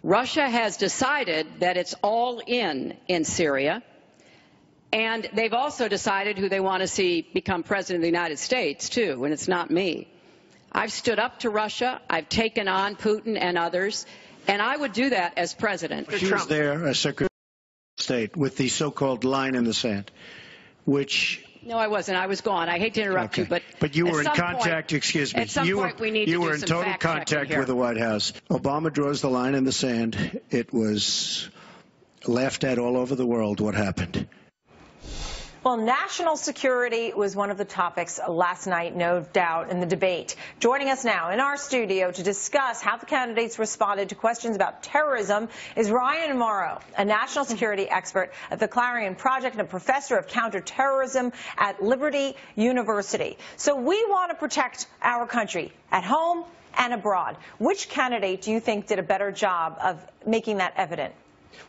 Russia has decided that it's all in Syria, and they've also decided who they want to see become president of the United States, too, and it's not me. I've stood up to Russia. I've taken on Putin and others, and I would do that as president. She was there as Secretary of State with the so-called line in the sand, which... No, I wasn't. I was gone. I hate to interrupt you, but you were in contact, point, excuse me. At some point we need to do You were in total contact with the White House. Obama draws the line in the sand. It was laughed at all over the world what happened. Well, national security was one of the topics last night, no doubt, in the debate. Joining us now in our studio to discuss how the candidates responded to questions about terrorism is Ryan Mauro, a national security expert at the Clarion Project and a professor of counterterrorism at Liberty University. So we want to protect our country at home and abroad. Which candidate do you think did a better job of making that evident?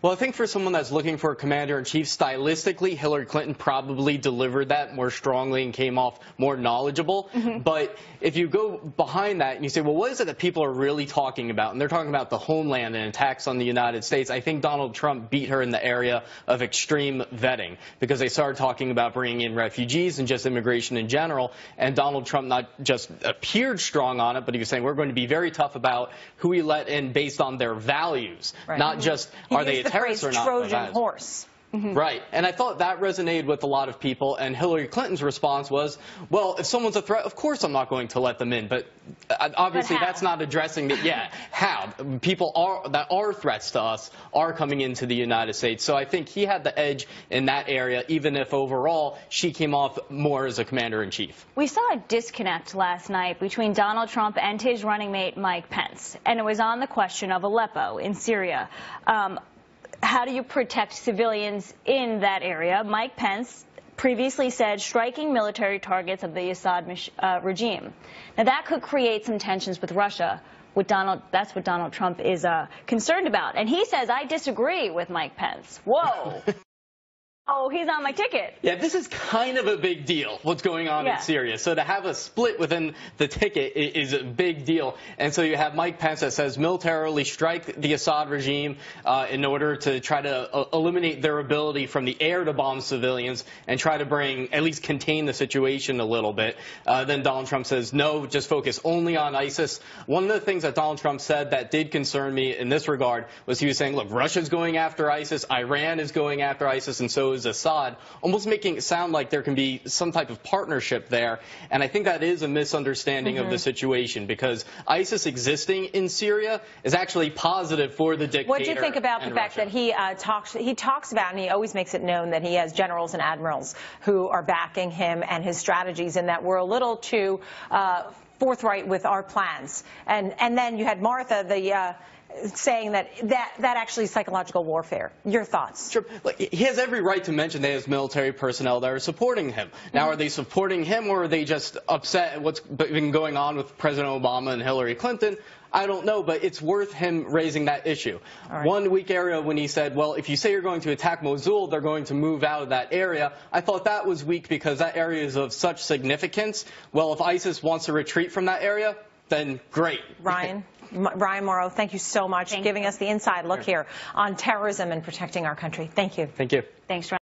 Well, I think for someone that's looking for a commander-in-chief, stylistically, Hillary Clinton probably delivered that more strongly and came off more knowledgeable. But if you go behind that and you say, well, what is it that people are really talking about? And they're talking about the homeland and attacks on the United States. I think Donald Trump beat her in the area of extreme vetting because they started talking about bringing in refugees and just immigration in general. And Donald Trump not just appeared strong on it, but he was saying we're going to be very tough about who we let in based on their values, not just are they a terrorist or not. Trojan horse. Right. And I thought that resonated with a lot of people. And Hillary Clinton's response was, well, if someone's a threat, of course I'm not going to let them in. But obviously that's not addressing it. Yeah, how? People that are threats to us are coming into the United States. So I think he had the edge in that area, even if overall she came off more as a commander-in-chief. We saw a disconnect last night between Donald Trump and his running mate Mike Pence. And it was on the question of Aleppo in Syria. How do you protect civilians in that area? Mike Pence previously said striking military targets of the Assad regime. Now, that could create some tensions with Russia. That's what Donald Trump is concerned about. And he says, I disagree with Mike Pence. Whoa. Oh, he's on my ticket. Yeah, this is kind of a big deal, what's going on in Syria. So to have a split within the ticket is a big deal. And so you have Mike Pence that says militarily strike the Assad regime in order to try to eliminate their ability from the air to bomb civilians and try to at least contain the situation a little bit. Then Donald Trump says, no, just focus only on ISIS. One of the things that Donald Trump said that did concern me in this regard was he was saying, look, Russia's going after ISIS, Iran is going after ISIS, and so is Assad, almost making it sound like there can be some type of partnership there. And I think that is a misunderstanding of the situation because ISIS existing in Syria is actually positive for the dictator. What do you think about the fact that he talks about, and he always makes it known that he has generals and admirals who are backing him and his strategies, and that we're a little too forthright with our plans. And then you had Martha, saying that actually is psychological warfare. Your thoughts? Sure. He has every right to mention they have military personnel that are supporting him. Now, are they supporting him or are they just upset at what's been going on with President Obama and Hillary Clinton? I don't know, but it's worth him raising that issue. Right. One weak area when he said, well, if you say you're going to attack Mosul, they're going to move out of that area. I thought that was weak because that area is of such significance. Well, if ISIS wants to retreat from that area, then great. Ryan Mauro, thank you so much for giving us the inside look here on terrorism and protecting our country. Thank you. Thank you. Thanks, Ryan.